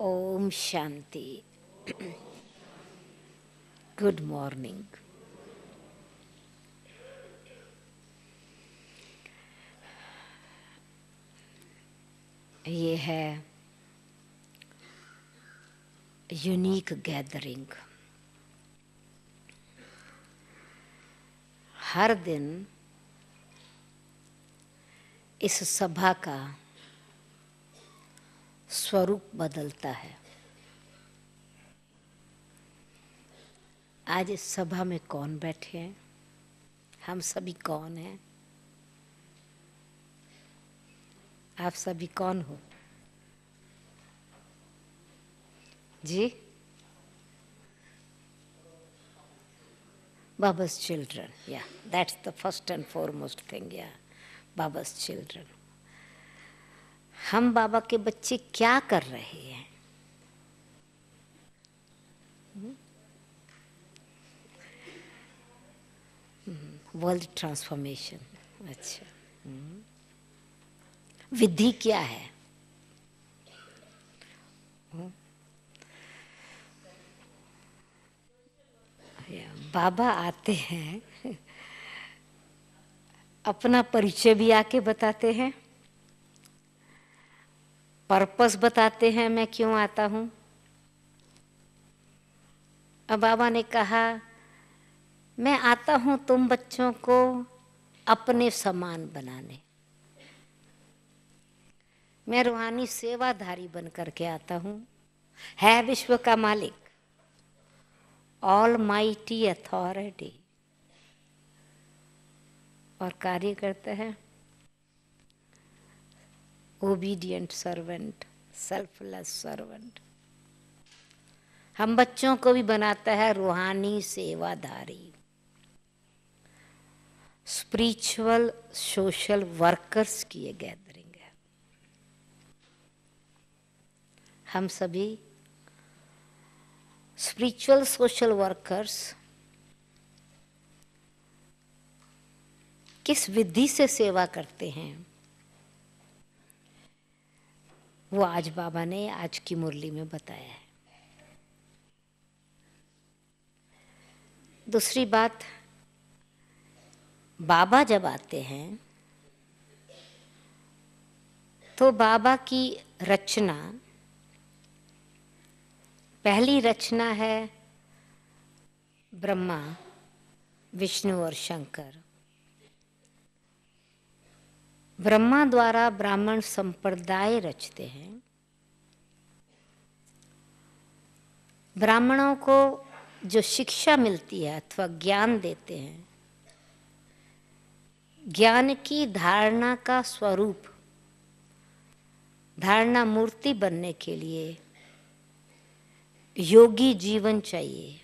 Om Shanti. Good morning. ये है unique gathering. हर दिन इस सभा का स्वरूप बदलता है। आज इस सभा में कौन बैठे हैं? हम सभी कौन हैं? आप सभी कौन हो जी? बाबा's children. Yeah, that's the first and foremost thing. Yeah, बाबा's children. हम बाबा के बच्चे क्या कर रहे हैं? World transformation. अच्छा, विधि क्या है? बाबा आते हैं, अपना परिचय भी आके बताते हैं, पर्पस बताते हैं मैं क्यों आता हूँ। अब बाबा ने कहा मैं आता हूँ तुम बच्चों को अपने समान बनाने। मैं रूहानी सेवाधारी बन करके आता हूँ। है विश्व का मालिक, ऑल माइटी अथॉरिटी, और कार्य करता है ओबीडियंट सर्वेंट, सेल्फलेस सर्वेंट। हम बच्चों को भी बनाता है रूहानी सेवाधारी, स्पिरिचुअल सोशल वर्कर्स की ये गैदरिंग है। हम सभी स्पिरिचुअल सोशल वर्कर्स किस विधि से सेवा करते हैं वो आज बाबा ने आज की मुरली में बताया है। दूसरी बात, बाबा जब आते हैं तो बाबा की रचना, पहली रचना है ब्रह्मा, विष्णु और शंकर। ब्रह्मा द्वारा ब्राह्मण संप्रदाय रचते हैं। ब्राह्मणों को जो शिक्षा मिलती है अथवा ज्ञान देते हैं, ज्ञान की धारणा का स्वरूप, धारणा मूर्ति बनने के लिए योगी जीवन चाहिए,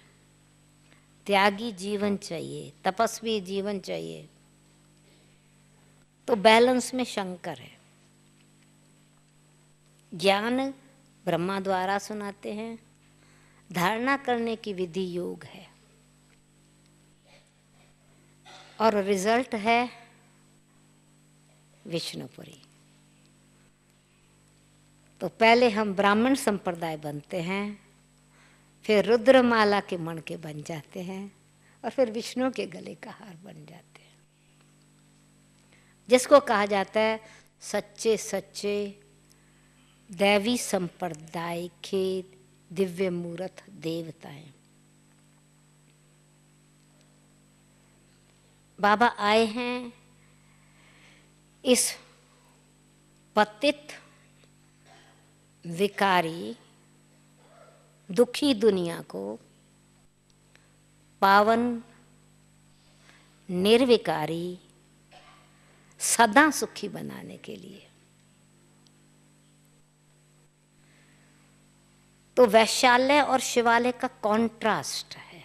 त्यागी जीवन चाहिए, तपस्वी जीवन चाहिए। तो बैलेंस में शंकर है। ज्ञान ब्रह्मा द्वारा सुनाते हैं, धारणा करने की विधि योग है, और रिजल्ट है विष्णुपुरी। तो पहले हम ब्राह्मण संप्रदाय बनते हैं, फिर रुद्रमाला के मण के बन जाते हैं, और फिर विष्णु के गले का हार बन जाते हैं, जिसको कहा जाता है सच्चे सच्चे दैवी संप्रदाय के दिव्य मूर्त देवताएं। बाबा आए हैं इस पतित विकारी दुखी दुनिया को पावन निर्विकारी सदा सुखी बनाने के लिए। तो वैशाल्य और शिवालय का कॉन्ट्रास्ट है।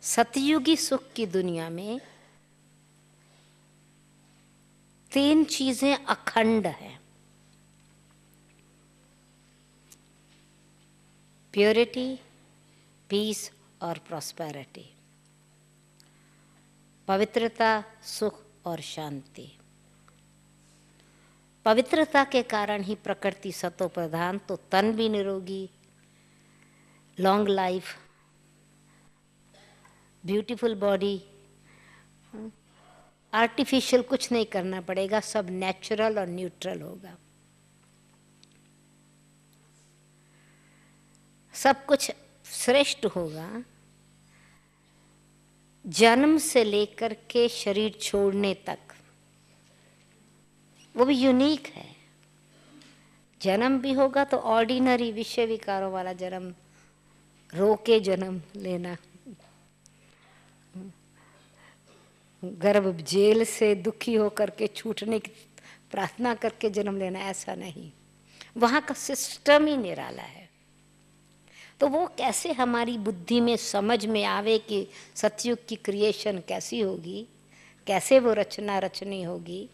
सतयुगी सुख की दुनिया में तीन चीजें अखंड हैं: प्योरिटी, पीस और प्रॉस्पेरिटी, पवित्रता, सुख और शांति। पवित्रता के कारण ही प्रकृति सतो प्रधान, तो तन भी निरोगी, long life, beautiful body. Artificial कुछ नहीं करना पड़ेगा, सब नेचुरल और न्यूट्रल होगा। सब कुछ श्रेष्ठ होगा। जन्म से लेकर के शरीर छोड़ने तक वो भी यूनिक है। जन्म भी होगा तो ऑर्डिनरी विषय विकारों वाला जन्म, रोके जन्म लेना, गर्भ जेल से दुखी होकर के छूटने की प्रार्थना करके जन्म लेना, ऐसा नहीं। वहाँ का सिस्टम ही निराला है। तो वो कैसे हमारी बुद्धि में समझ में आवे कि सतयुग की क्रिएशन कैसी होगी, कैसे वो रचना रचनी होगी,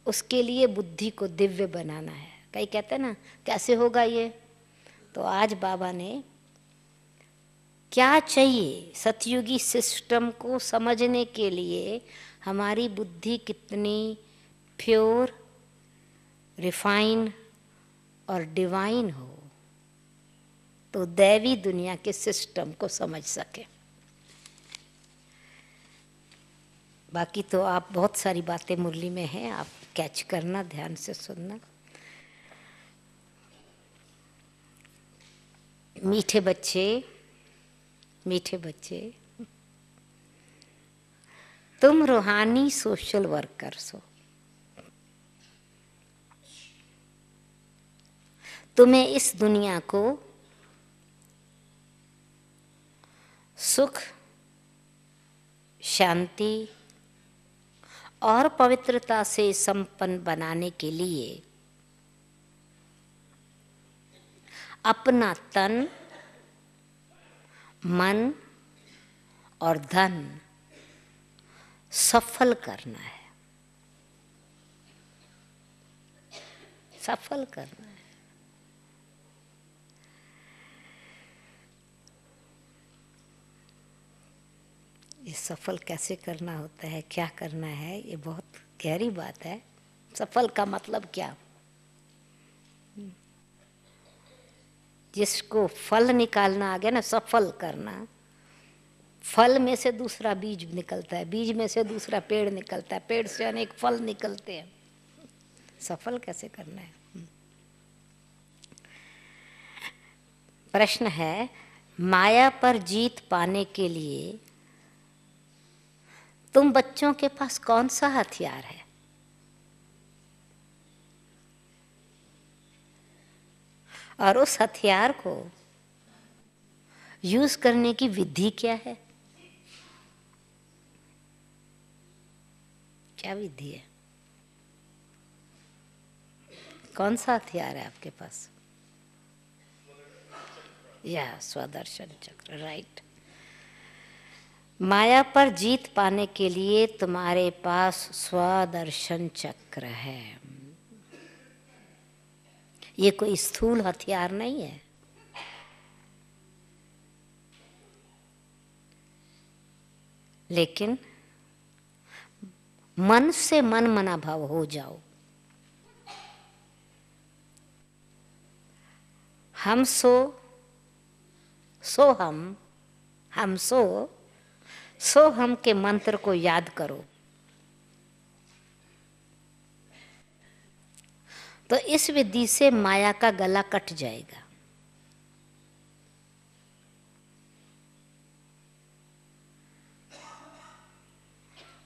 उसके लिए बुद्धि को दिव्य बनाना है। कई कहते हैं ना कैसे होगा ये, तो आज बाबा ने क्या चाहिए सतयुगी सिस्टम को समझने के लिए, हमारी बुद्धि कितनी प्योर, रिफाइन और डिवाइन हो, तो दैवी दुनिया के सिस्टम को समझ सके। बाकी तो आप बहुत सारी बातें मुरली में हैं, आप कैच करना, ध्यान से सुनना। मीठे बच्चे, मीठे बच्चे, तुम रूहानी सोशल वर्कर्स हो। तुम्हें इस दुनिया को सुख, शांति और पवित्रता से संपन्न बनाने के लिए अपना तन, मन और धन सफल करना है, सफल करना है। ये सफल कैसे करना होता है, क्या करना है, ये बहुत गहरी बात है। सफल का मतलब क्या? जिसको फल निकालना आ गया ना, सफल करना, फल में से दूसरा बीज निकलता है, बीज में से दूसरा पेड़ निकलता है, पेड़ से अनेक फल निकलते हैं। सफल कैसे करना है? प्रश्न है, माया पर जीत पाने के लिए तुम बच्चों के पास कौन सा हथियार है? और उस हथियार को यूज करने की विधि क्या है? क्या विधि है? कौन सा हथियार है आपके पास? या स्वदर्शन चक्र, राइट। माया पर जीत पाने के लिए तुम्हारे पास स्वदर्शन चक्र है। ये कोई स्थूल हथियार नहीं है। लेकिन मन से मन मना भाव हो जाओ। हम सो हम सो हम के मंत्र को याद करो। तो इस विधि से माया का गला कट जाएगा।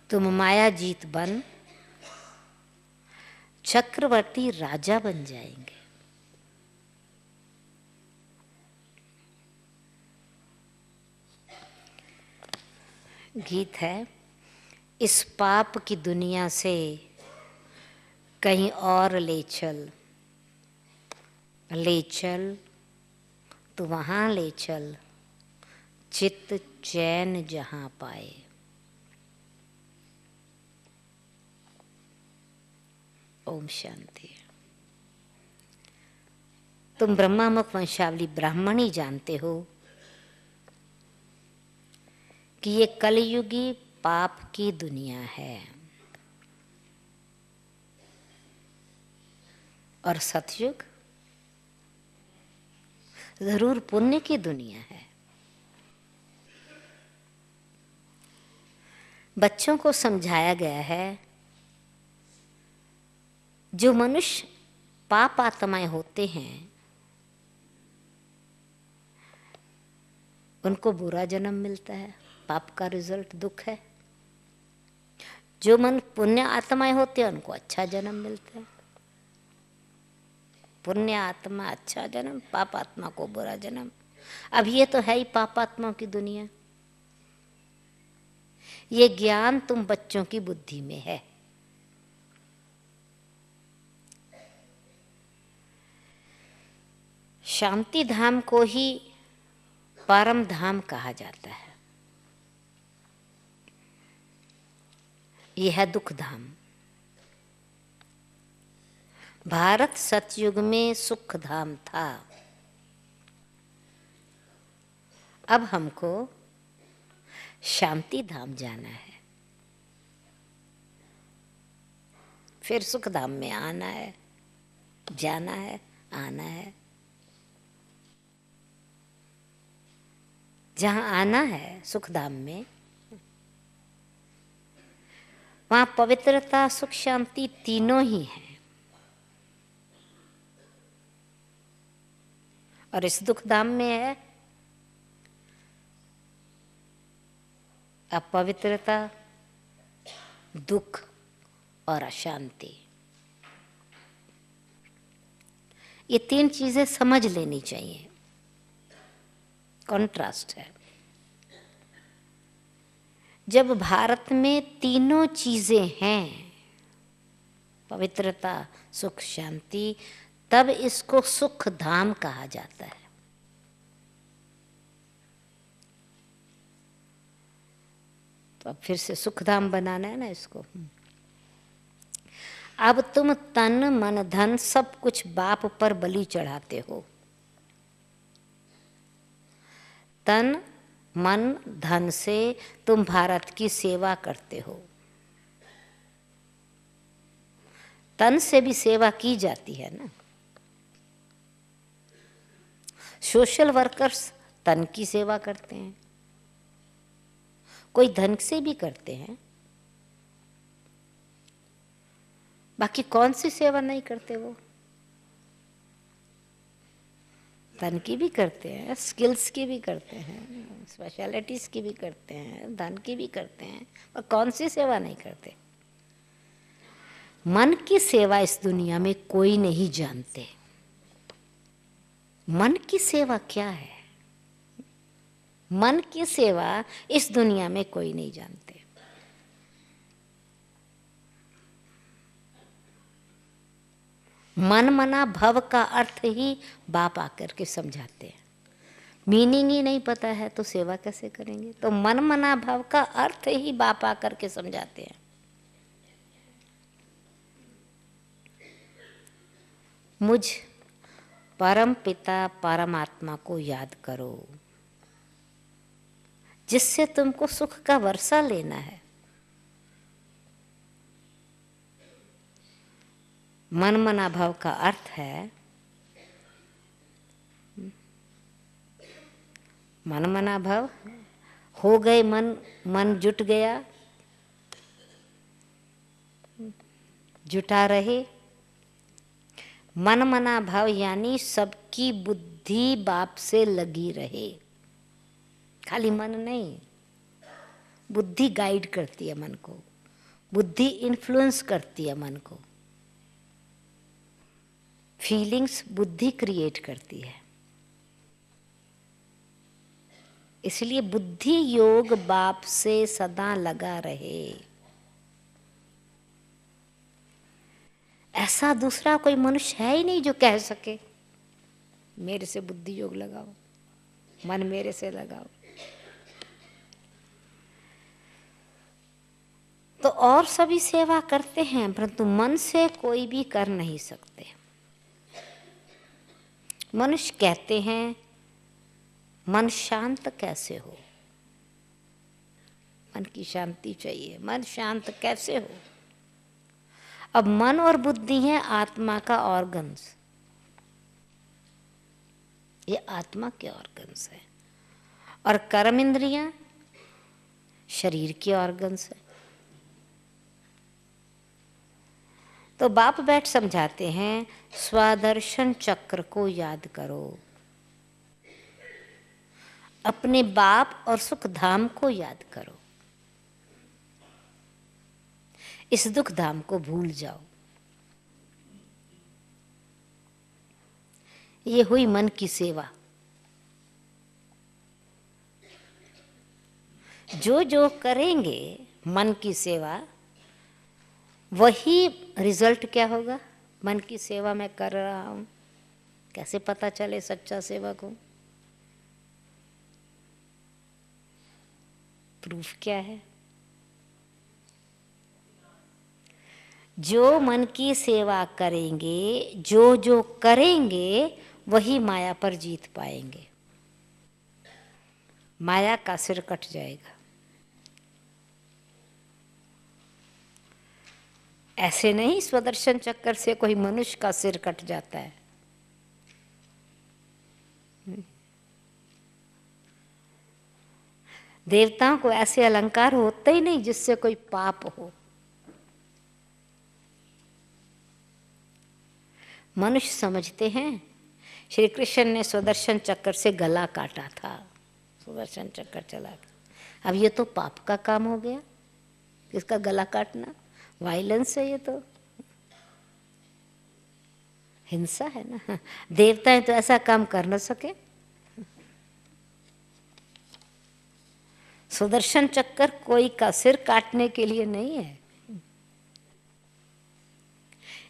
तुम माया जीत बन चक्रवर्ती राजा बन जाएंगे। गीत है, इस पाप की दुनिया से कहीं और ले चल, ले चल तो वहाँ ले चल, चित्त चैन जहाँ पाए। ओम शांति। तुम ब्रह्मामुख वंशावली ब्राह्मण ही जानते हो कि ये कलयुगी पाप की दुनिया है। और सतयुग जरूर पुण्य की दुनिया है। बच्चों को समझाया गया है जो मनुष्य पाप आत्माएं होते हैं उनको बुरा जन्म मिलता है, पाप का रिजल्ट दुख है। जो मन पुण्य आत्माएं होते हैं उनको अच्छा जन्म मिलता है। पुण्य आत्मा अच्छा जन्म, पाप आत्मा को बुरा जन्म। अब ये तो है ही पाप आत्माओं की दुनिया। ये ज्ञान तुम बच्चों की बुद्धि में है। शांति धाम को ही परम धाम कहा जाता है। यह है दुख धाम। भारत सतयुग में सुख धाम था। अब हमको शांति धाम जाना है, फिर सुख धाम में आना है, जाना है, आना है। जहाँ आना है सुख धाम में, वहाँ पवित्रता सुख शांति तीनों ही हैं। और इस दुख धाम में है अपवित्रता, दुख और अशांति। ये तीन चीजें समझ लेनी चाहिए, कॉन्ट्रास्ट है। जब भारत में तीनों चीजें हैं, पवित्रता सुख शांति, तब इसको सुख धाम कहा जाता है। तो अब फिर से सुख धाम बनाना है ना इसको। अब तुम तन मन धन सब कुछ बाप पर बलि चढ़ाते हो। तन मन धन से तुम भारत की सेवा करते हो। तन से भी सेवा की जाती है ना। सोशल वर्कर्स तन की सेवा करते हैं, कोई धन से भी करते हैं। बाकी कौन सी सेवा नहीं करते वो? धन की भी करते हैं, स्किल्स की भी करते हैं, स्पेशलिटीज की भी करते हैं, धन की भी करते हैं, पर कौन सी सेवा नहीं करते? मन की सेवा इस दुनिया में कोई नहीं जानते। मन की सेवा क्या है? मन की सेवा इस दुनिया में कोई नहीं जानते। मन मना भव का अर्थ ही बाप आकर के समझाते हैं। मीनिंग ही नहीं पता है तो सेवा कैसे करेंगे? तो मन मना भव का अर्थ ही बाप आकर के समझाते हैं। मुझ परम पिता परमात्मा को याद करो, जिससे तुमको सुख का वर्षा लेना है। मन मना भाव का अर्थ है मन मना भाव हो गए, मन जुट गया, जुटा रहे। मन मना भाव यानी सबकी बुद्धि बाप से लगी रहे। खाली मन नहीं, बुद्धि गाइड करती है मन को, बुद्धि इन्फ्लुएंस करती है मन को, फीलिंग्स बुद्धि क्रिएट करती है। इसलिए बुद्धि योग बाप से सदा लगा रहे। ऐसा दूसरा कोई मनुष्य है ही नहीं जो कह सके मेरे से बुद्धि योग लगाओ, मन मेरे से लगाओ। तो और सभी सेवा करते हैं, परंतु मन से कोई भी कर नहीं सकते। मनुष्य कहते हैं मन शांत कैसे हो, मन की शांति चाहिए, मन शांत कैसे हो? अब मन और बुद्धि है आत्मा का ऑर्गन्स, ये आत्मा के ऑर्गन्स है, और कर्म इंद्रियां शरीर के ऑर्गन्स है। तो बाप बैठ समझाते हैं, स्वदर्शन चक्र को याद करो, अपने बाप और सुख धाम को याद करो, इस दुख धाम को भूल जाओ। ये हुई मन की सेवा। जो जो करेंगे मन की सेवा, वही रिजल्ट क्या होगा। मन की सेवा मैं कर रहा हूं, कैसे पता चले सच्चा सेवक हूं? प्रूफ क्या है? जो मन की सेवा करेंगे, जो जो करेंगे, वही माया पर जीत पाएंगे। माया का सिर कट जाएगा। ऐसे नहीं स्वदर्शन चक्कर से कोई मनुष्य का सिर कट जाता है। देवताओं को ऐसे अलंकार होते ही नहीं जिससे कोई पाप हो। मनुष्य समझते हैं श्री कृष्ण ने स्वदर्शन चक्कर से गला काटा था, सुदर्शन चक्कर चला गया। अब ये तो पाप का काम हो गया, किसका गला काटना? वायलेंस है, ये तो हिंसा है ना। देवताएं तो ऐसा काम कर न सके। सुदर्शन चक्कर कोई का सिर काटने के लिए नहीं है,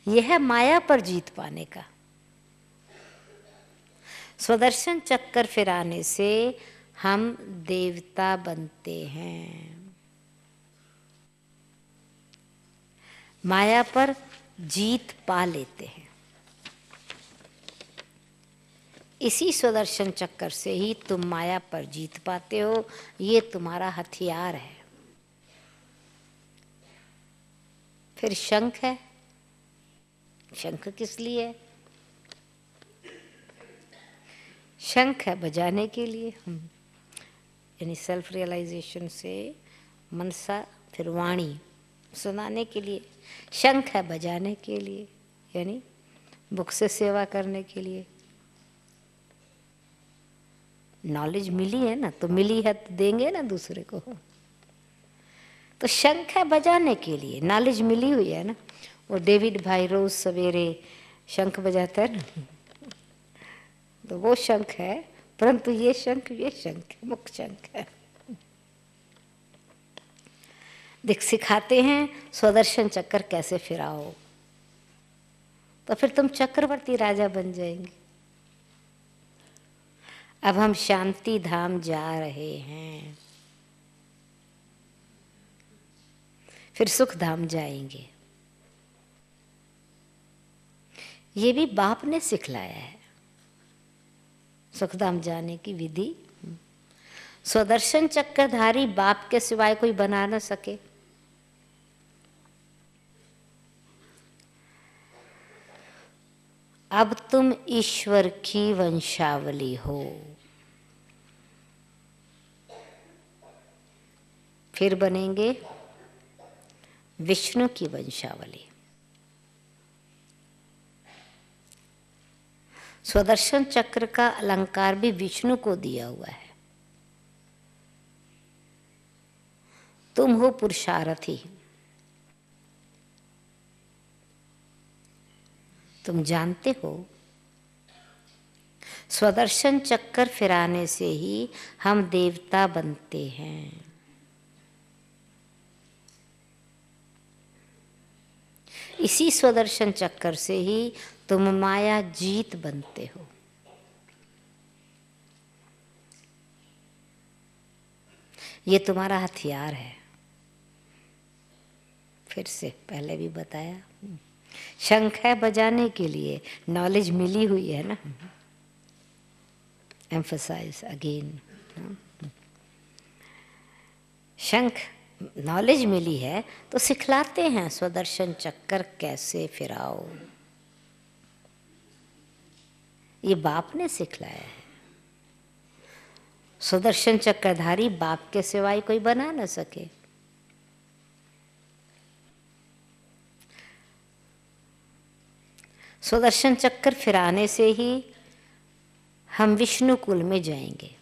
यह है माया पर जीत पाने का। स्वदर्शन चक्कर फिराने से हम देवता बनते हैं, माया पर जीत पा लेते हैं। इसी स्वदर्शन चक्कर से ही तुम माया पर जीत पाते हो, ये तुम्हारा हथियार है। फिर शंख है, शंख किस लिए? शंख है बजाने के लिए, यानी सेल्फ रियलाइजेशन से मनसा, फिर वाणी सुनाने के लिए। शंख है बजाने के लिए, यानी बुक से सेवा करने के लिए। नॉलेज मिली है ना, तो मिली है तो देंगे ना दूसरे को। तो शंख है बजाने के लिए, नॉलेज मिली हुई है ना। वो डेविड भाई रोज सवेरे शंख बजाता है ना, तो वो शंख है। परंतु ये शंख है, मुख्य शंख है। देख सिखाते हैं स्वदर्शन चक्कर कैसे फिराओ, तो फिर तुम चक्रवर्ती राजा बन जाएंगे। अब हम शांति धाम जा रहे हैं, फिर सुख धाम जाएंगे। ये भी बाप ने सिखलाया है, सुखधाम जाने की विधि। स्वदर्शन चक्रधारी बाप के सिवाय कोई बना न सके। अब तुम ईश्वर की वंशावली हो, फिर बनेंगे विष्णु की वंशावली। स्वदर्शन चक्र का अलंकार भी विष्णु को दिया हुआ है। तुम हो पुरुषार्थी, तुम जानते हो स्वदर्शन चक्कर फिराने से ही हम देवता बनते हैं। इसी स्वदर्शन चक्कर से ही तुम माया जीत बनते हो। ये तुम्हारा हथियार है। फिर से पहले भी बताया, शंख है बजाने के लिए, नॉलेज मिली हुई है ना। एम्फसाइज अगेन, शंख नॉलेज मिली है तो सिखलाते हैं, स्वदर्शन चक्कर कैसे फिराओ। ये बाप ने सिखलाया है। सुदर्शन चक्रधारी बाप के सिवाय कोई बना न सके। सुदर्शन चक्कर फिराने से ही हम विष्णु कुल में जाएंगे।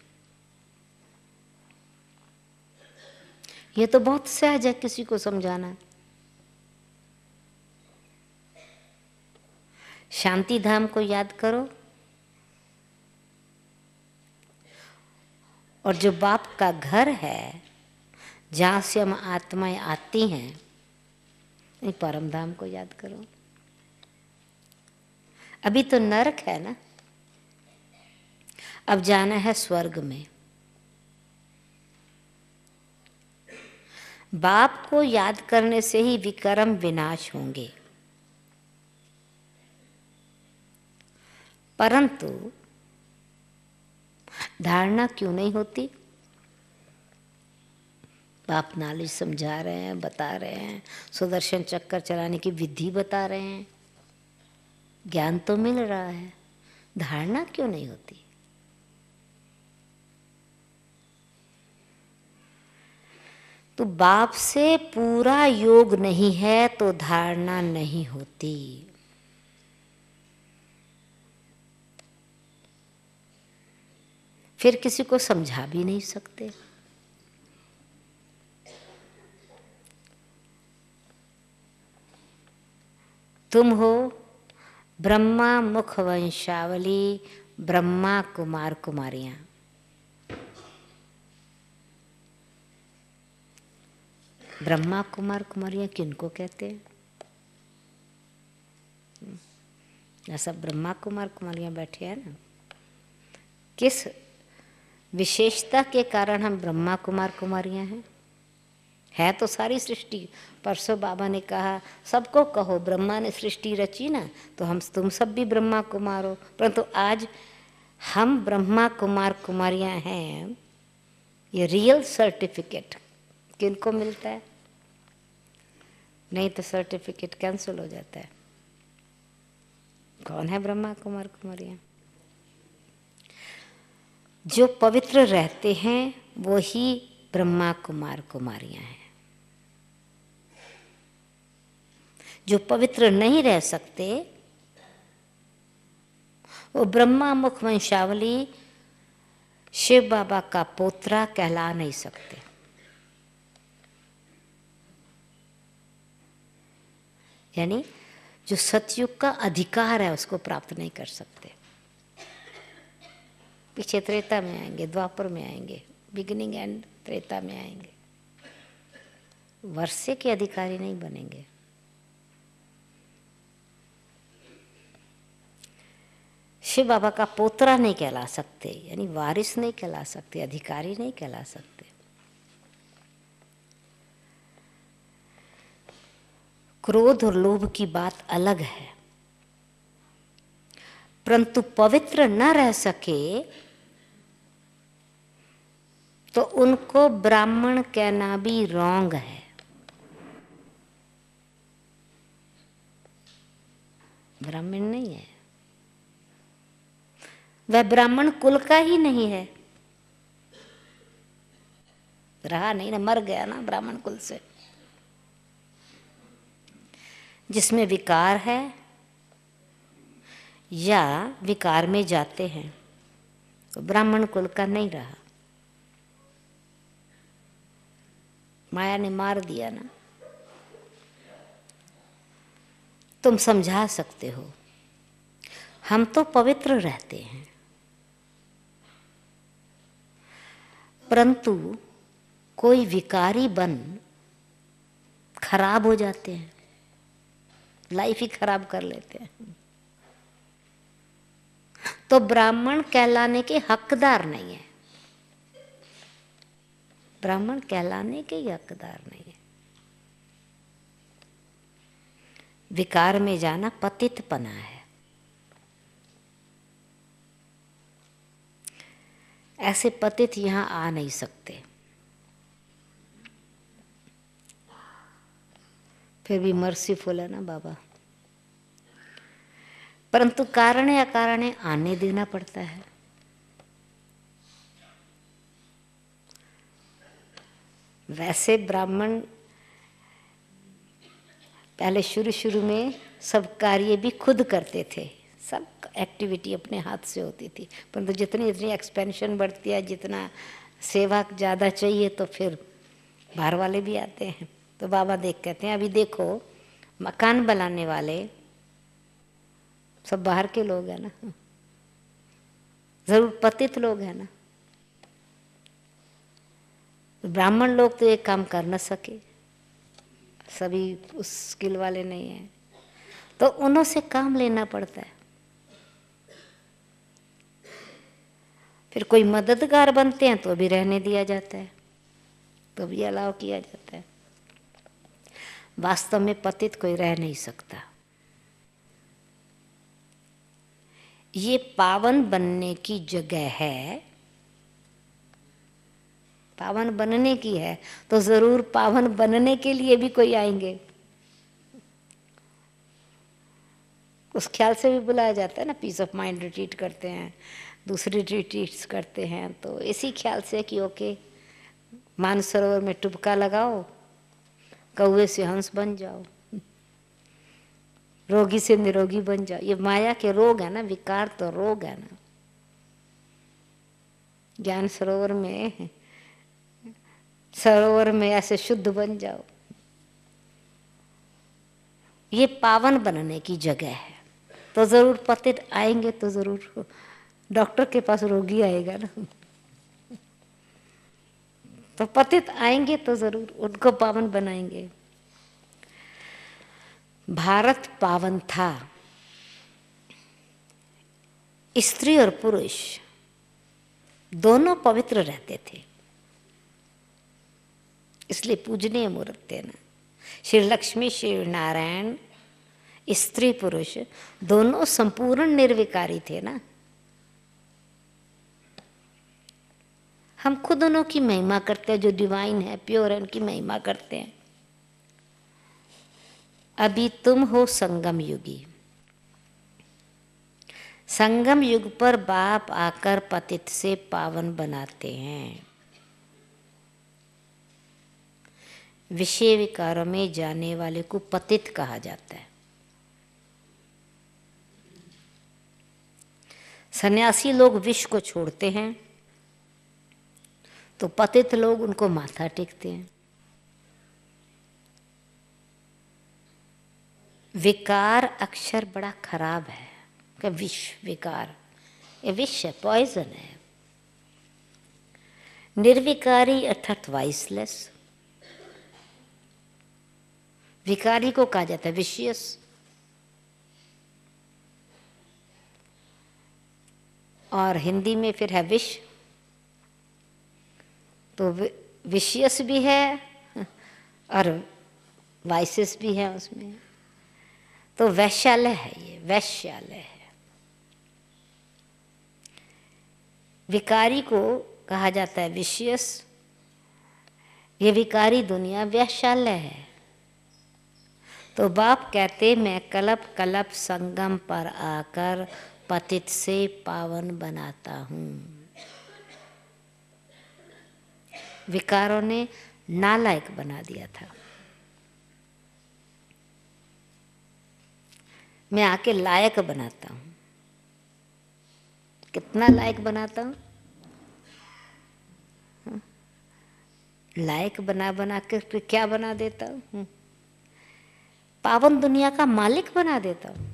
ये तो बहुत सहज है किसी को समझाना। शांति धाम को याद करो, और जो बाप का घर है जहाँ से हम आत्माएं आती हैं, परम धाम को याद करो। अभी तो नरक है ना, अब जाना है स्वर्ग में। बाप को याद करने से ही विकर्म विनाश होंगे, परंतु धारणा क्यों नहीं होती? बाप नॉलेज समझा रहे हैं, बता रहे हैं, सुदर्शन चक्कर चलाने की विधि बता रहे हैं, ज्ञान तो मिल रहा है, धारणा क्यों नहीं होती? तो बाप से पूरा योग नहीं है तो धारणा नहीं होती। फिर किसी को समझा भी नहीं सकते। तुम हो ब्रह्मा मुख वंशावली, ब्रह्मा कुमार कुमारियां। ब्रह्मा कुमार कुमारियां किनको कहते हैं? ऐसा ब्रह्मा कुमार कुमारियां बैठे हैं ना, किस विशेषता के कारण हम ब्रह्मा कुमार कुमारियां हैं? है तो सारी सृष्टि। परसों बाबा ने कहा सबको कहो, ब्रह्मा ने सृष्टि रची ना, तो तुम सब भी ब्रह्मा कुमार हो। परंतु आज हम ब्रह्मा कुमार कुमारियां हैं, ये रियल सर्टिफिकेट किनको मिलता है? नहीं तो सर्टिफिकेट कैंसिल हो जाता है। कौन है ब्रह्मा कुमार कुमारियां? जो पवित्र रहते हैं वो ही ब्रह्मा कुमार कुमारियां हैं। जो पवित्र नहीं रह सकते वो ब्रह्मा मुख वंशावली शिव बाबा का पोत्रा कहला नहीं सकते। यानी जो सतयुग का अधिकार है उसको प्राप्त नहीं कर सकते। पीछे त्रेता में आएंगे, द्वापर में आएंगे, बिगिनिंग एंड त्रेता में आएंगे, वर्षे के अधिकारी नहीं बनेंगे। शिव बाबा का पोतरा नहीं कहला सकते, यानी वारिस नहीं कहला सकते, अधिकारी नहीं कहला सकते। क्रोध और लोभ की बात अलग है, परंतु पवित्र न रह सके तो उनको ब्राह्मण कहना भी रॉन्ग है। ब्राह्मण नहीं है, वह ब्राह्मण कुल का ही नहीं है। रहा नहीं ना, मर गया ना ब्राह्मण कुल से। जिसमें विकार है या विकार में जाते हैं तो ब्राह्मण कुल का नहीं रहा। माया ने मार दिया ना। तुम समझा सकते हो, हम तो पवित्र रहते हैं, परंतु कोई विकारी बन खराब हो जाते हैं, लाइफ ही खराब कर लेते हैं, तो ब्राह्मण कहलाने के हकदार नहीं है। ब्राह्मण कहलाने के हकदार नहीं है। विकार में जाना पतितपना है। ऐसे पतित यहां आ नहीं सकते। फिर भी मर्सीफुल है ना बाबा, परंतु कारण या कारण आने देना पड़ता है। वैसे ब्राह्मण पहले शुरू शुरू में सब कार्य भी खुद करते थे, सब एक्टिविटी अपने हाथ से होती थी, परंतु जितनी जितनी एक्सपेंशन बढ़ती है, जितना सेवा ज़्यादा चाहिए, तो फिर बाहर वाले भी आते हैं। तो बाबा देख कहते हैं, अभी देखो मकान बनाने वाले सब बाहर के लोग हैं ना, जरूर पतित लोग हैं ना, ब्राह्मण लोग तो ये काम कर न सके, सभी उस स्किल वाले नहीं हैं, तो उन्हों से काम लेना पड़ता है। फिर कोई मददगार बनते हैं तो भी रहने दिया जाता है, तो भी अलाउ किया जाता है। वास्तव में पतित कोई रह नहीं सकता। ये पावन बनने की जगह है, पावन बनने की है, तो जरूर पावन बनने के लिए भी कोई आएंगे। उस ख्याल से भी बुलाया जाता है ना, पीस ऑफ माइंड रिट्रीट करते हैं, दूसरी रिट्रीट्स करते हैं, तो इसी ख्याल से कि ओके मानसरोवर में टुबका लगाओ, कौवे से हंस बन जाओ, रोगी से निरोगी बन जाओ। ये माया के रोग है ना, विकार तो रोग है ना। ज्ञान सरोवर में ऐसे शुद्ध बन जाओ। ये पावन बनने की जगह है, तो जरूर पतित आएंगे, तो जरूर डॉक्टर के पास रोगी आएगा ना, तो पतित आएंगे तो जरूर उनको पावन बनाएंगे। भारत पावन था, स्त्री और पुरुष दोनों पवित्र रहते थे, इसलिए पूजनीय मूर्त थे ना। श्री लक्ष्मी श्री नारायण स्त्री पुरुष दोनों संपूर्ण निर्विकारी थे ना। हम खुद उन्हों की महिमा करते हैं, जो डिवाइन है, प्योर है, उनकी महिमा करते हैं। अभी तुम हो संगम युगी, संगम युग पर बाप आकर पतित से पावन बनाते हैं। विषय विकारों में जाने वाले को पतित कहा जाता है। सन्यासी लोग विष को छोड़ते हैं, तो पतित लोग उनको माथा टेकते हैं। विकार अक्षर बड़ा खराब है, क्या विष, विकार ये विष है, पॉइजन है। निर्विकारी अर्थात वाइसलेस, विकारी को कहा जाता है विशियस। और हिंदी में फिर है विष, तो विशियस भी है और वाइसेस भी है उसमें, तो वैश्यालय है, ये वैश्यालय है। विकारी को कहा जाता है विशियस, ये विकारी दुनिया वैश्यालय है। तो बाप कहते मैं कल्प कल्प संगम पर आकर पतित से पावन बनाता हूँ। विकारों ने नालायक बना दिया था, मैं आके लायक बनाता हूँ। कितना लायक बनाता हूँ, लायक बना बना के फिर क्या बना देता हूँ, पावन दुनिया का मालिक बना देता हूँ।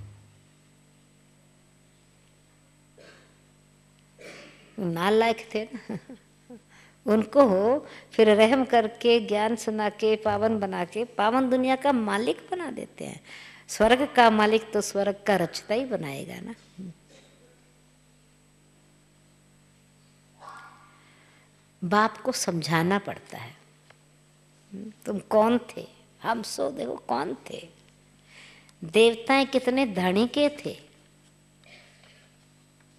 नालायक थे ना उनको हो फिर रहम करके ज्ञान सुना के पावन बना के पावन दुनिया का मालिक बना देते हैं। स्वर्ग का मालिक तो स्वर्ग का रचता ही बनाएगा ना। बाप को समझाना पड़ता है, तुम कौन थे, हम सो देखो कौन थे। देवताएं कितने धनी के थे,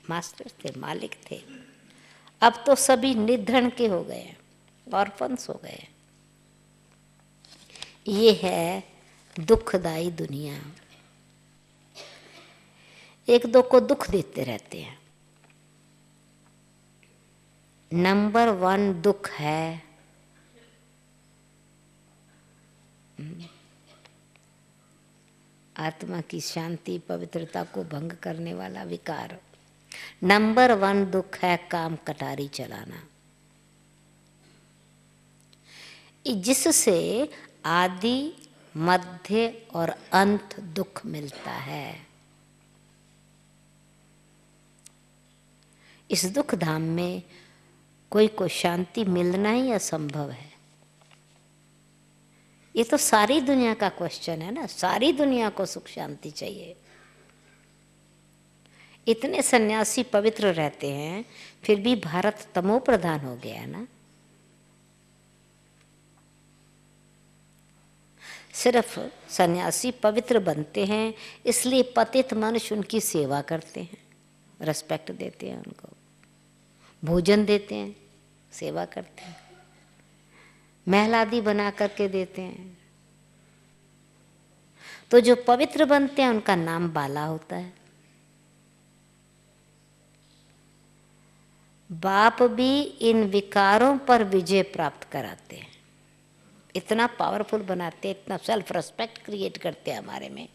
मास्टर थे, मालिक थे। अब तो सभी निर्धन के हो गए, ऑर्फन्स हो गए। ये है दुखदाई दुनिया। एक दो को दुख देते रहते हैं। नंबर 1 दुख है आत्मा की शांति पवित्रता को भंग करने वाला विकार। नंबर 1 दुख है काम कटारी चलाना, जिससे आदि मध्य और अंत दुख मिलता है। इस दुख धाम में कोई को शांति मिलना ही असंभव है। ये तो सारी दुनिया का क्वेश्चन है ना, सारी दुनिया को सुख शांति चाहिए। इतने सन्यासी पवित्र रहते हैं, फिर भी भारत तमो प्रधान हो गया ना। सिर्फ सन्यासी पवित्र बनते हैं इसलिए पतित मनुष्य उनकी सेवा करते हैं, रेस्पेक्ट देते हैं, उनको भोजन देते हैं, सेवा करते हैं, महल आदि बना करके देते हैं। तो जो पवित्र बनते हैं उनका नाम बाला होता है। बाप भी इन विकारों पर विजय प्राप्त कराते हैं, इतना पावरफुल बनाते हैं, इतना सेल्फ रेस्पेक्ट क्रिएट करते हैं हमारे में।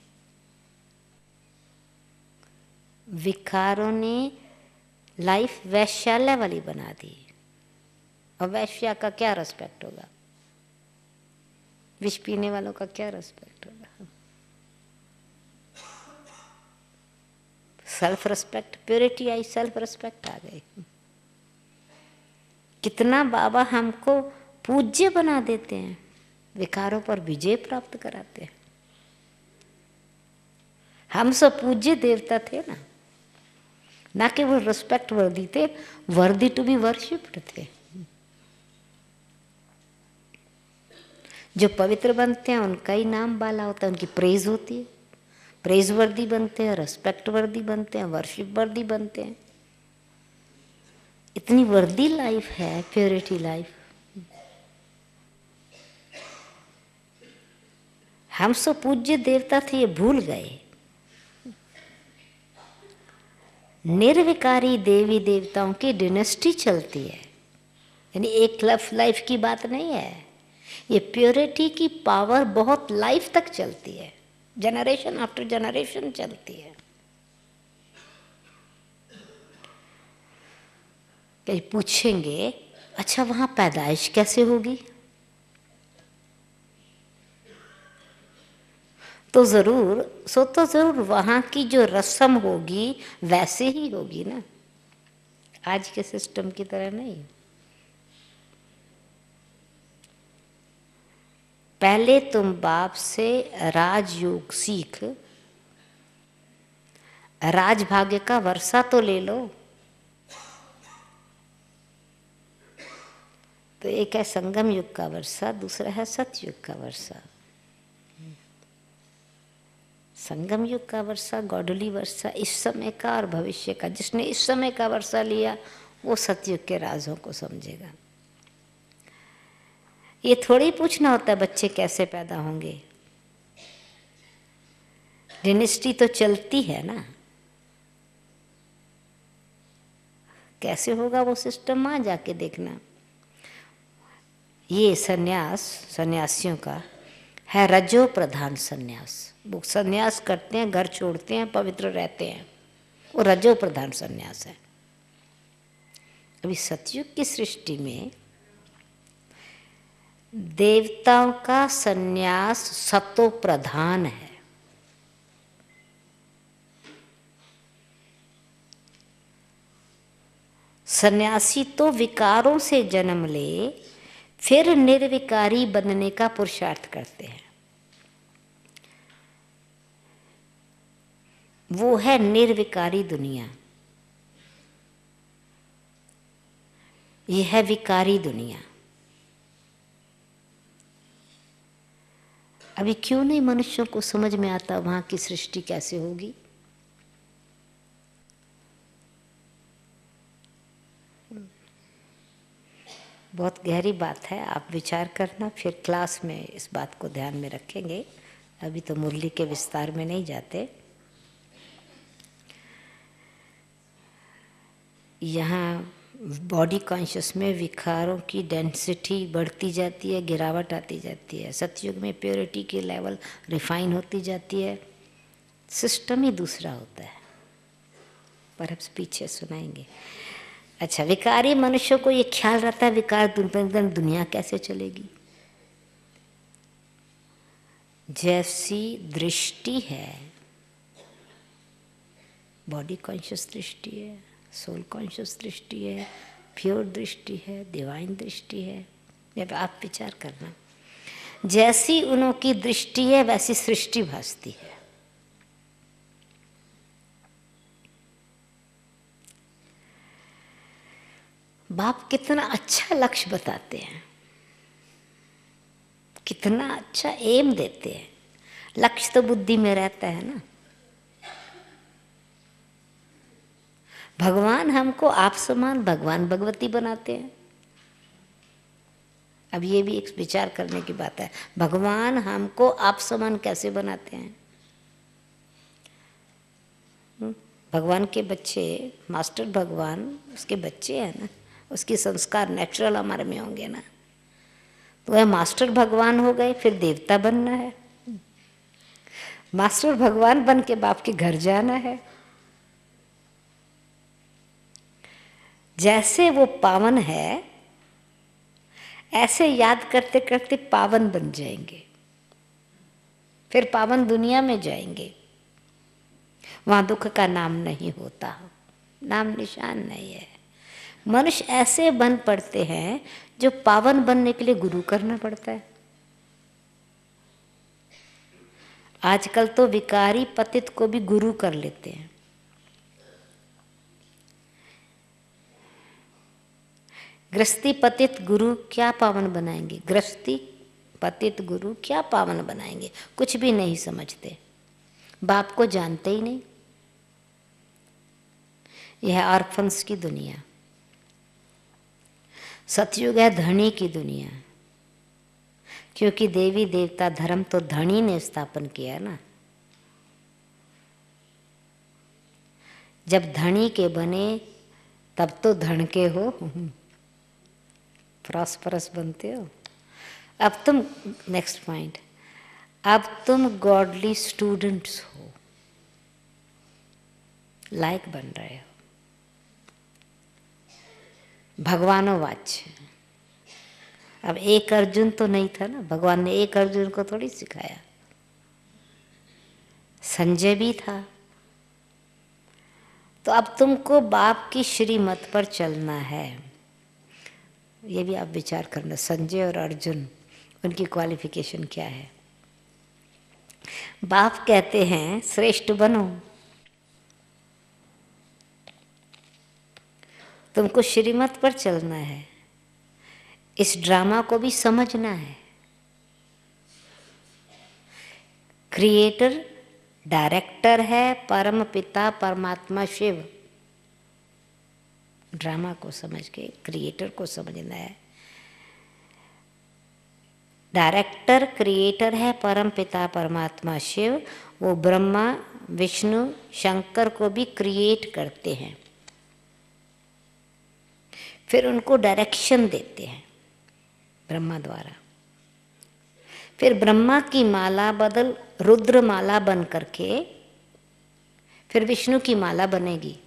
विकारों ने लाइफ वैश्यालय वाली बना दी, और वैश्या का क्या रेस्पेक्ट होगा, विष पीने वालों का क्या रेस्पेक्ट होगा। सेल्फ रेस्पेक्ट, प्योरिटी आई, सेल्फ रेस्पेक्ट आ गई। कितना बाबा हमको पूज्य बना देते हैं, विकारों पर विजय प्राप्त कराते हैं। हम सब पूज्य देवता थे ना, ना केवल रिस्पेक्ट वर्दी थे, वर्दी टू बी वर्शिप्ड थे। जो पवित्र बनते हैं उनका ही नाम बाला होता है, उनकी प्रेज होती है। प्रेज वर्दी बनते हैं, रेस्पेक्ट वर्दी बनते हैं, वर्शिप वर्दी बनते हैं। इतनी वर्दी लाइफ है, प्योरिटी लाइफ। हम सब पूज्य देवता थे, ये भूल गए। निर्विकारी देवी देवताओं की डिनेस्टी चलती है, यानी एक लाइफ की बात नहीं है। ये प्योरिटी की पावर बहुत लाइफ तक चलती है, जनरेशन आफ्टर जनरेशन चलती है। कहीं पूछेंगे अच्छा वहां पैदाइश कैसे होगी, तो जरूर वहां की जो रस्म होगी वैसे ही होगी ना, आज के सिस्टम की तरह नहीं। पहले तुम बाप से राजयोग सीख, राजभाग्य का वर्षा तो ले लो। तो एक है संगम युग का वर्षा, दूसरा है सतयुग का वर्षा। संगम युग का वर्षा, गॉडली वर्षा, इस समय का और भविष्य का। जिसने इस समय का वर्षा लिया वो सतयुग के राजों को समझेगा। ये थोड़ी पूछना होता है बच्चे कैसे पैदा होंगे, डिनेस्टी तो चलती है ना, कैसे होगा वो सिस्टम वहां जाके देखना। ये सन्यासियों का है रजो प्रधान सन्यास। वो सन्यास करते हैं, घर छोड़ते हैं, पवित्र रहते हैं, वो रजो प्रधान सन्यास है। अभी सतयुग की सृष्टि में देवताओं का सन्यास सतो प्रधान है। सन्यासी तो विकारों से जन्म ले फिर निर्विकारी बनने का पुरुषार्थ करते हैं। वो है निर्विकारी दुनिया, ये है विकारी दुनिया। अभी क्यों नहीं मनुष्यों को समझ में आता वहां की सृष्टि कैसे होगी। बहुत गहरी बात है, आप विचार करना, फिर क्लास में इस बात को ध्यान में रखेंगे। अभी तो मुरली के विस्तार में नहीं जाते। यहाँ बॉडी कॉन्शियस में विकारों की डेंसिटी बढ़ती जाती है, गिरावट आती जाती है। सतयुग में प्योरिटी की लेवल रिफाइन होती जाती है, सिस्टम ही दूसरा होता है। पर अब पीछे सुनाएंगे। अच्छा, विकारी मनुष्यों को ये ख्याल रहता है विकार दुनिया कैसे चलेगी। जैसी दृष्टि है, बॉडी कॉन्शियस दृष्टि है, सोल कॉन्शियस दृष्टि है, प्योर दृष्टि है, डिवाइन दृष्टि है। जब आप विचार करना, जैसी उनकी दृष्टि है वैसी सृष्टि भासती है। बाप कितना अच्छा लक्ष्य बताते हैं, कितना अच्छा एम देते हैं। लक्ष्य तो बुद्धि में रहता है ना। भगवान हमको आप समान भगवान भगवती बनाते हैं। अब ये भी एक विचार करने की बात है, भगवान हमको आप समान कैसे बनाते हैं। भगवान के बच्चे, मास्टर भगवान उसके बच्चे हैं ना, उसके संस्कार नेचुरल हमारे में होंगे ना। तो वह मास्टर भगवान हो गए, फिर देवता बनना है। मास्टर भगवान बन के बाप के घर जाना है। जैसे वो पावन है, ऐसे याद करते करते पावन बन जाएंगे, फिर पावन दुनिया में जाएंगे। वहाँ दुख का नाम नहीं होता, नाम निशान नहीं है। मनुष्य ऐसे बन पड़ते हैं जो पावन बनने के लिए गुरु करना पड़ता है। आजकल तो विकारी पतित को भी गुरु कर लेते हैं। गृहस्थी पतित गुरु क्या पावन बनाएंगे, गृहस्थी पतित गुरु क्या पावन बनाएंगे, कुछ भी नहीं समझते, बाप को जानते ही नहीं। यह ऑर्फन्स की दुनिया। सतयुग है धनी की दुनिया, क्योंकि देवी देवता धर्म तो धनी ने स्थापन किया ना। जब धनी के बने तब तो धन के हो, प्रॉस्परस बनते हो। अब तुम, नेक्स्ट पॉइंट, अब तुम गॉडली स्टूडेंट्स हो, लायक बन रहे हो। भगवानो वाच्य। अब एक अर्जुन तो नहीं था ना, भगवान ने एक अर्जुन को थोड़ी सिखाया, संजय भी था। तो अब तुमको बाप की श्रीमत पर चलना है। ये भी आप विचार करना, संजय और अर्जुन, उनकी क्वालिफिकेशन क्या है। बाप कहते हैं श्रेष्ठ बनो, तुमको श्रीमत पर चलना है, इस ड्रामा को भी समझना है। क्रिएटर डायरेक्टर है परम पिता परमात्मा शिव। ड्रामा को समझ के क्रिएटर को समझना है। डायरेक्टर क्रिएटर है परम पिता परमात्मा शिव। वो ब्रह्मा विष्णु शंकर को भी क्रिएट करते हैं, फिर उनको डायरेक्शन देते हैं ब्रह्मा द्वारा। फिर ब्रह्मा की माला बदल रुद्र माला बन करके फिर विष्णु की माला बनेगी।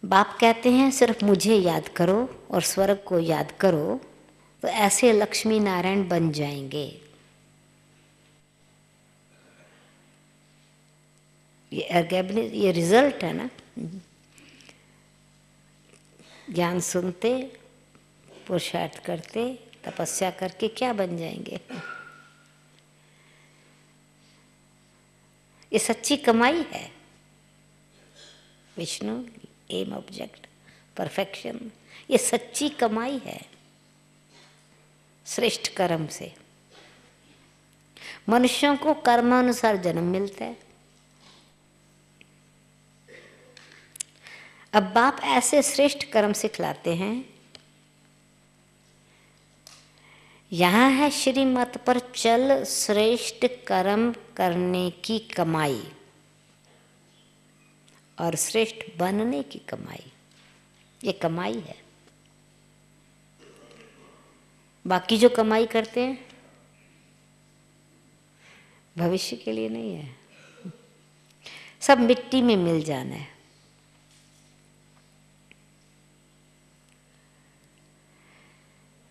बाप कहते हैं सिर्फ मुझे याद करो और स्वर्ग को याद करो, तो ऐसे लक्ष्मी नारायण बन जाएंगे। ये रिजल्ट है ना। ज्ञान सुनते, पुरुषार्थ करते, तपस्या करके क्या बन जाएंगे। ये सच्ची कमाई है। विष्णु एम ऑब्जेक्ट परफेक्शन, ये सच्ची कमाई है। श्रेष्ठ कर्म से मनुष्यों को कर्मानुसार जन्म मिलता है। अब बाप ऐसे श्रेष्ठ कर्म सिखलाते हैं यहाँ है श्रीमत पर चल श्रेष्ठ कर्म करने की कमाई और श्रेष्ठ बनने की कमाई। ये कमाई है। बाकी जो कमाई करते हैं भविष्य के लिए नहीं है, सब मिट्टी में मिल जाना है।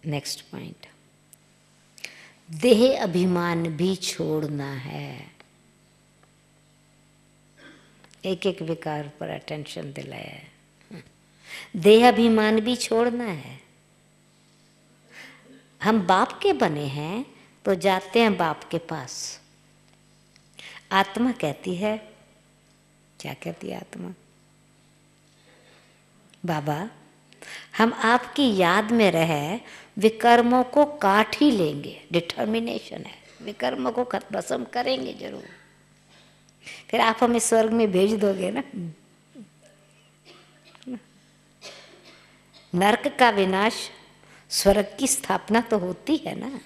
नेक्स्ट पॉइंट, देह अभिमान भी छोड़ना है। एक एक विकार पर अटेंशन दिलाया है। देह अभिमान भी छोड़ना है। हम बाप के बने हैं तो जाते हैं बाप के पास। आत्मा कहती है, क्या कहती है आत्मा? बाबा, हम आपकी याद में रहे विकर्मों को काट ही लेंगे। डिटर्मिनेशन है, विकर्मों को भस्म करेंगे जरूर। फिर आप हमें स्वर्ग में भेज दोगे ना। नरक का विनाश, स्वर्ग की स्थापना तो होती है ना।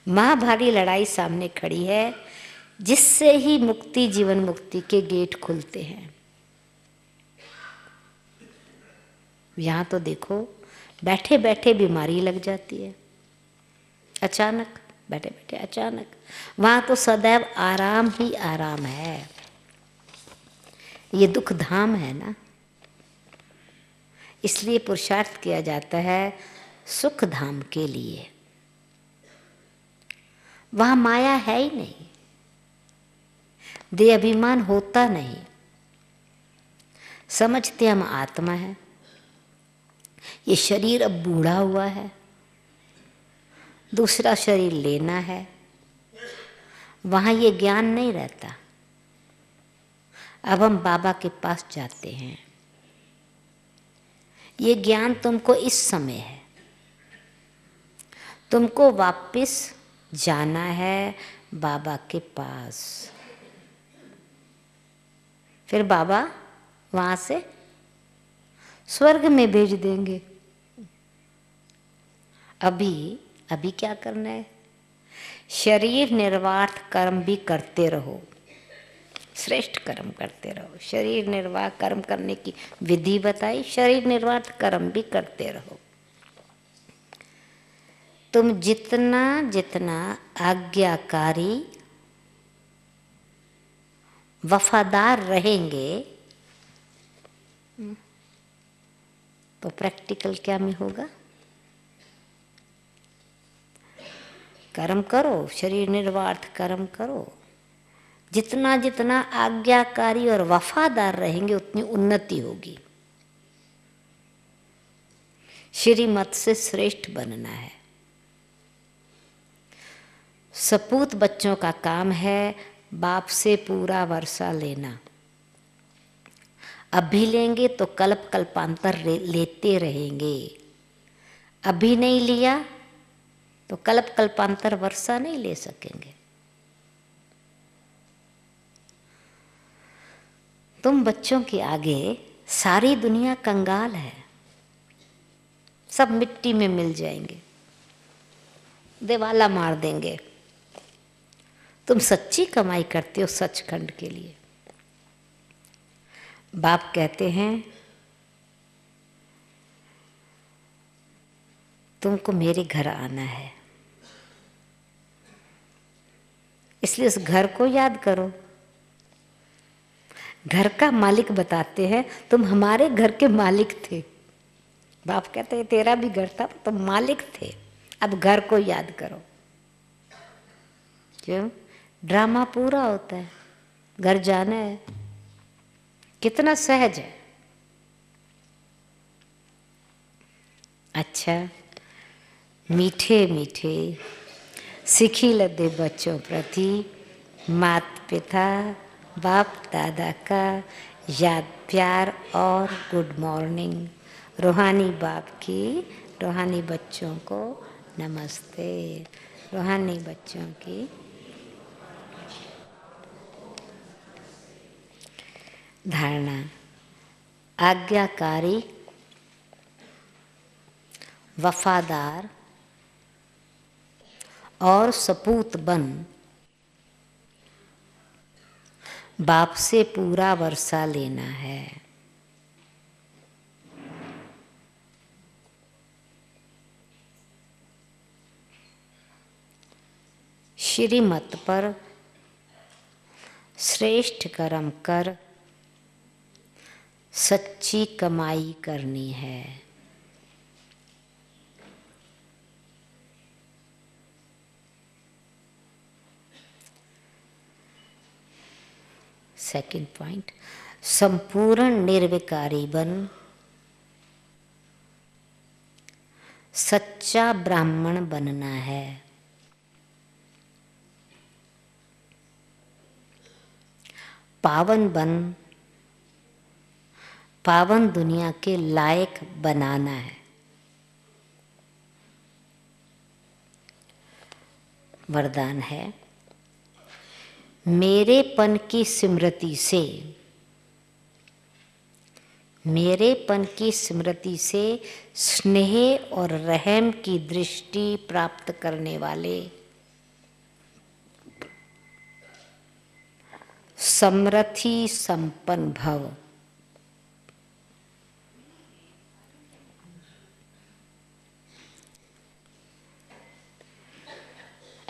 महाभारी लड़ाई सामने खड़ी है, जिससे ही मुक्ति, जीवन मुक्ति के गेट खुलते हैं। यहाँ तो देखो, बैठे बैठे बीमारी लग जाती है, अचानक, बैठे बैठे अचानक। वहाँ तो सदैव आराम ही आराम है। ये दुख धाम है ना, इसलिए पुरुषार्थ किया जाता है सुख धाम के लिए। वहाँ माया है ही नहीं, देह अभिमान होता नहीं। समझते हम आत्मा है, ये शरीर अब बूढ़ा हुआ है, दूसरा शरीर लेना है। वहाँ ये ज्ञान नहीं रहता। अब हम बाबा के पास जाते हैं। ये ज्ञान तुमको इस समय है, तुमको वापस जाना है बाबा के पास। फिर बाबा वहाँ से स्वर्ग में भेज देंगे। अभी क्या करना है? शरीर निर्वाह कर्म भी करते रहो, श्रेष्ठ कर्म करते रहो। शरीर निर्वाह कर्म करने की विधि बताई, शरीर निर्वाह कर्म भी करते रहो। तुम जितना जितना आज्ञाकारी वफादार रहेंगे तो प्रैक्टिकल क्या में होगा? कर्म करो, शरीर निर्वाह कर्म करो। जितना जितना आज्ञाकारी और वफादार रहेंगे उतनी उन्नति होगी। श्रीमत से श्रेष्ठ बनना है। सपूत बच्चों का काम है बाप से पूरा वर्षा लेना। अभी लेंगे तो कल्प कल्पांतर लेते रहेंगे। अभी नहीं लिया तो कल्प कल्पांतर वर्षा नहीं ले सकेंगे। तुम बच्चों के आगे सारी दुनिया कंगाल है, सब मिट्टी में मिल जाएंगे, दिवाला मार देंगे। तुम सच्ची कमाई करते हो सचखंड के लिए। बाप कहते हैं तुमको मेरे घर आना है, इसलिए उस घर को याद करो। घर का मालिक बताते हैं तुम हमारे घर के मालिक थे। बाप कहते हैं तेरा भी घर था, तुम मालिक थे, अब घर को याद करो। क्यों? ड्रामा पूरा होता है, घर जाना है। कितना सहज है। अच्छा, मीठे मीठे सिखी लदे बच्चों प्रति माता पिता बाप दादा का याद, प्यार और गुड मॉर्निंग। रूहानी बाप की रूहानी बच्चों को नमस्ते। रूहानी बच्चों की धारणा, आज्ञाकारी, वफादार और सपूत बन बाप से पूरा वर्षा लेना है। श्रीमत पर श्रेष्ठ कर्म कर सच्ची कमाई करनी है। सेकंड पॉइंट, संपूर्ण निर्विकारी बन सच्चा ब्राह्मण बनना है। पावन बन पावन दुनिया के लायक बनाना है। वरदान है, मेरेपन की स्मृति से, मेरेपन की स्मृति से स्नेह और रहम की दृष्टि प्राप्त करने वाले समृद्धि संपन्न भव।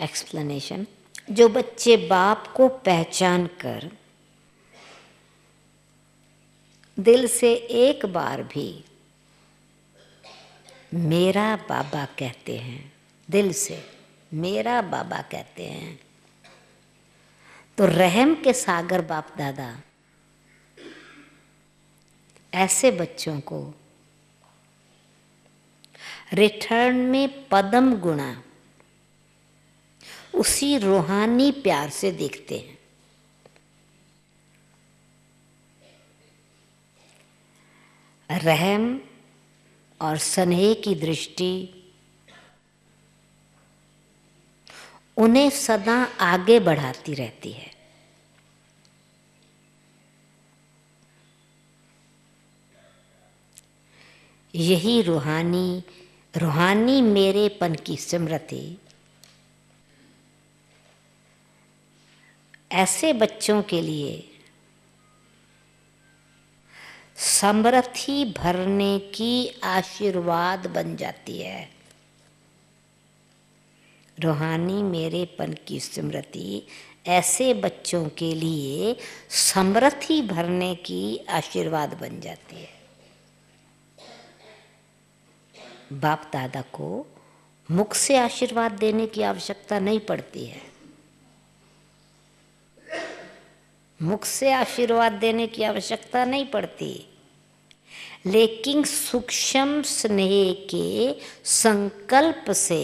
एक्सप्लेनेशन, जो बच्चे बाप को पहचान कर दिल से एक बार भी मेरा बाबा कहते हैं, दिल से मेरा बाबा कहते हैं, तो रहम के सागर बाप दादा ऐसे बच्चों को रिटर्न में पदम गुणा उसी रूहानी प्यार से देखते हैं। रहम और स्नेह की दृष्टि उन्हें सदा आगे बढ़ाती रहती है। यही रूहानी मेरेपन की स्मृति ऐसे बच्चों के लिए समृद्धि भरने की आशीर्वाद बन जाती है। रूहानी मेरेपन की स्मृति ऐसे बच्चों के लिए समृद्धि भरने की आशीर्वाद बन जाती है। बाप दादा को मुख से आशीर्वाद देने की आवश्यकता नहीं पड़ती है। मुख से आशीर्वाद देने की आवश्यकता नहीं पड़ती, लेकिन सूक्ष्म स्नेह के संकल्प से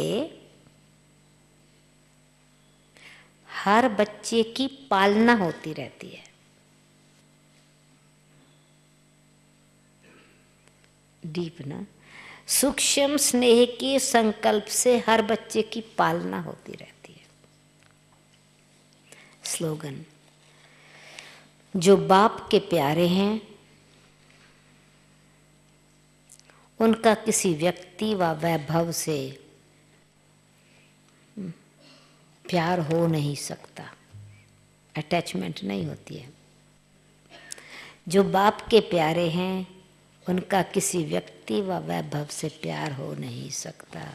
हर बच्चे की पालना होती रहती है। डीप ना, सूक्ष्म स्नेह के संकल्प से हर बच्चे की पालना होती रहती है। स्लोगन, जो बाप के प्यारे हैं उनका किसी व्यक्ति व वैभव से प्यार हो नहीं सकता, अटैचमेंट नहीं होती है। जो बाप के प्यारे हैं उनका किसी व्यक्ति व वैभव से प्यार हो नहीं सकता।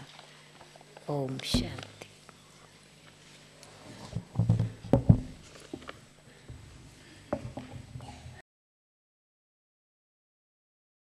ओम शांति।